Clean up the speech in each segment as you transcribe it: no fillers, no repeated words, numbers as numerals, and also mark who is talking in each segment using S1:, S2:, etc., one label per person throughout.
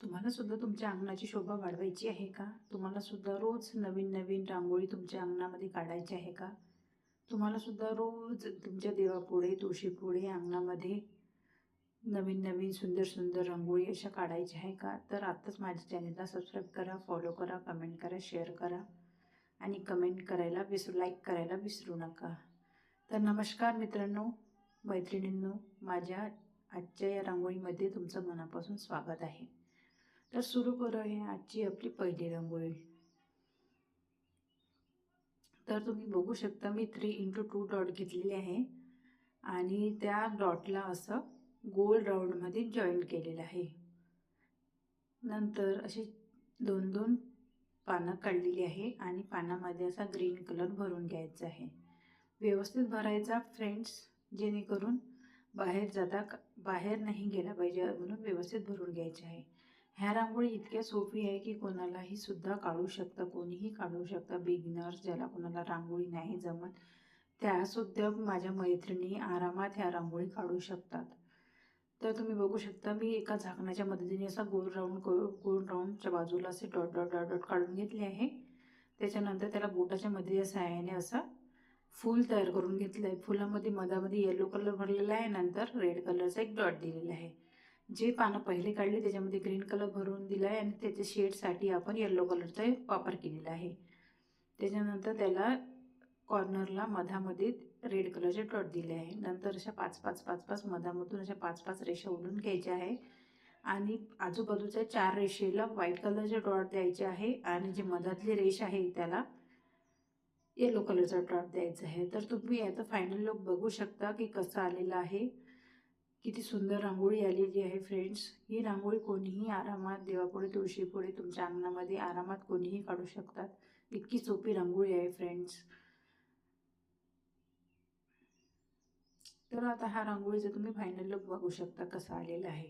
S1: तुम्हाला सुद्धा तुमच्या अंगणाची शोभा वाढवायची आहे का? तुम्हाला सुद्धा रोज नवीन नवीन रांगोळी तुमच्या अंगणामध्ये काढायची आहे का? तुम्हाला सुद्धा रोज तुमच्या देवापुढे, तुळशीपुढे, अंगणामध्ये नवीन नवीन सुंदर सुंदर रांगोळी अशा काढायच्या आहे का? तर आत्ताच माझ्या चॅनलला सबस्क्राईब करा, फॉलो करा, कमेंट करा, शेअर करा आणि कमेंट करायला लाईक करायला विसरू नका. तर नमस्कार मित्रांनो, मैत्रिणींनो, माझ्या आजच्या या रांगोळीमध्ये तुमचं मनापासून स्वागत आहे. तर सुरू करूया आजची आपली पहिली रांगोळी. तर तुम्ही बघू शकता मी 3x2 डॉट घेतलेले आहे आणि त्या डॉटला असं गोल राऊंडमध्ये जॉईन केलेलं आहे. नंतर अशी 2-2 पानं काढलेली आहे आणि पानामध्ये असा ग्रीन कलर भरून घ्यायचा आहे. व्यवस्थित भरायचा फ्रेंड्स, जेणेकरून बाहेर नाही गेला पाहिजे म्हणून व्यवस्थित भरून घ्यायचे आहे. ह्या रांगोळी इतक्या सोपी आहे की कोणालाही सुद्धा काढू शकता, कोणीही काढू शकता. बिगिनर्स, ज्याला कोणाला रांगोळी नाही जमत त्यासुद्धा माझ्या मैत्रिणी आरामात ह्या रांगोळी काढू शकतात. तर तुम्ही बघू शकता मी एका झाकणाच्या मदतीने असा गोल राऊंडच्या बाजूला असे डॉट डॉट डॉट डॉट काढून घेतले आहे. त्याच्यानंतर त्याला बोटाच्या मधल्या सहाय्याने असा फूल तयार करून घेतलं आहे. फुलामध्ये मधामध्ये येलो कलर भरलेला आहे, नंतर रेड कलरचा एक डॉट दिलेला आहे. जे पानं पहिले काढले त्याच्यामध्ये ग्रीन कलर भरून दिला आहे आणि त्याच्या शेडसाठी आपण येलो कलरचा वापर केलेला आहे. त्याच्यानंतर त्याला कॉर्नरला मधामध्ये रेड कलरचे डॉट दिले आहे. नंतर अशा 5-5 मधामधून अशा 5-5 रेषा ओढून घ्यायच्या आहे आणि आजूबाजूच्या 4 रेषेला व्हाईट कलरचे डॉट द्यायचे आहे आणि जे मधातली रेष आहे त्याला येलो कलरचा डॉट द्यायचा आहे. तर तुम्ही आता फायनल लुक बघू शकता की कसं आलेलं आहे. किती सुंदर रांगोळी आलेली आहे फ्रेंड्स. ही रांगोळी कोणीही आरामात देवापुढे, तुळशीपुढे, तुमच्या अंगणामध्ये आरामात कोणीही काढू शकतात. इतकी सोपी रांगोळी आहे फ्रेंड्स. तर आता हा रांगोळीचा तुम्ही फायनल लुक बघू शकता कसा आलेला आहे.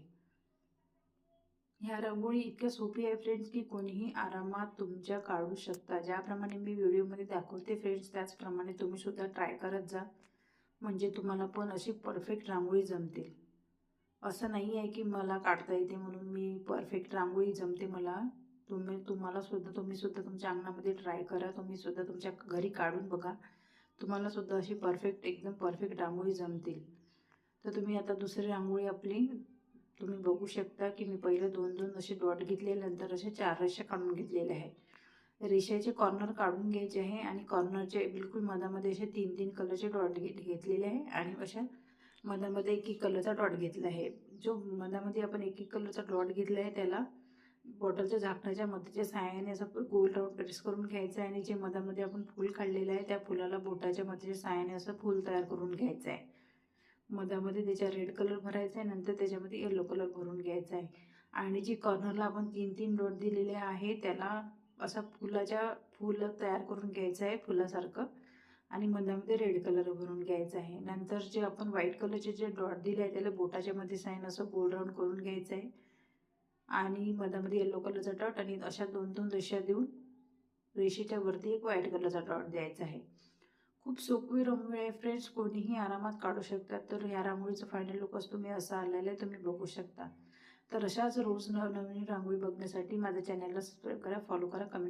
S1: ह्या रांगोळी इतक्या सोपी आहे फ्रेंड्स की कोणीही आरामात तुमच्या काढू शकता. ज्याप्रमाणे मी व्हिडिओमध्ये दाखवते फ्रेंड्स त्याचप्रमाणे तुम्ही सुद्धा ट्राय करत जा, म्हणजे तुम्हाला पण अशी परफेक्ट रांगोळी जमतील. असं नाही आहे की मला काढता येते म्हणून मी परफेक्ट रांगोळी जमते मला. तुम्ही सुद्धा तुमच्या अंगणामध्ये ट्राय करा. तुम्ही सुद्धा तुमच्या घरी काढून बघा. तुम्हाला सुद्धा अशी एकदम परफेक्ट रांगोळी जमतील. तर तुम्ही आता दुसरी रांगोळी आपली तुम्ही बघू शकता की मी पहिले 2-2 असे डॉट घेतले, नंतर असे 4 रेषा काढून घेतलेले आहे. रेषेचे कॉर्नर काढून घ्यायचे आहे आणि कॉर्नरचे बिलकुल मधामध्ये असे 3-3 कलरचे डॉट घेतलेले आहे आणि अशा मधामध्ये 1-1 कलरचा डॉट घेतला आहे. जो मधामध्ये आपण 1-1 कलरचा डॉट घेतला आहे त्याला बॉटलच्या झाकणाच्या मधच्या सहाय्याने असं गोल राऊंड प्रेस करून घ्यायचं आहे आणि जे मधामध्ये आपण फूल काढलेलं आहे त्या फुलाला बोटाच्या मधच्या सहाय्याने असं फूल तयार करून घ्यायचं आहे. मधामध्ये त्याच्या रेड कलर भरायचा आहे, नंतर त्याच्यामध्ये येलो कलर भरून घ्यायचा आहे आणि जी कॉर्नरला आपण 3-3 डॉट दिलेले आहे त्याला असा फुल तयार करून घ्यायचं आहे फुलासारखं आणि मधामध्ये रेड कलर भरून घ्यायचा आहे. नंतर जे आपण व्हाईट कलरचे जे डॉट दिले आहे त्याला बोटाच्या मध्ये साईन असं गोल राऊंड करून घ्यायचं आहे आणि मधामध्ये येलो कलरचा डॉट आणि अशा 2-2 रेषा देऊन रेषेच्या वरती एक व्हाईट कलरचा डॉट द्यायचा आहे. खूप सोपी रांगोळी आहे फ्रेंड्स, कोणीही आरामात काढू शकतात. तर ह्या रांगोळीचं फायनल लुक तुम्ही असं आलेलं आहे, तुम्ही बघू शकता. तर अशाच रोज नवनवीन रांगोळी बघण्यासाठी माझ्या चॅनलला सबस्क्राईब करा, फॉलो करा, कमेंट करा.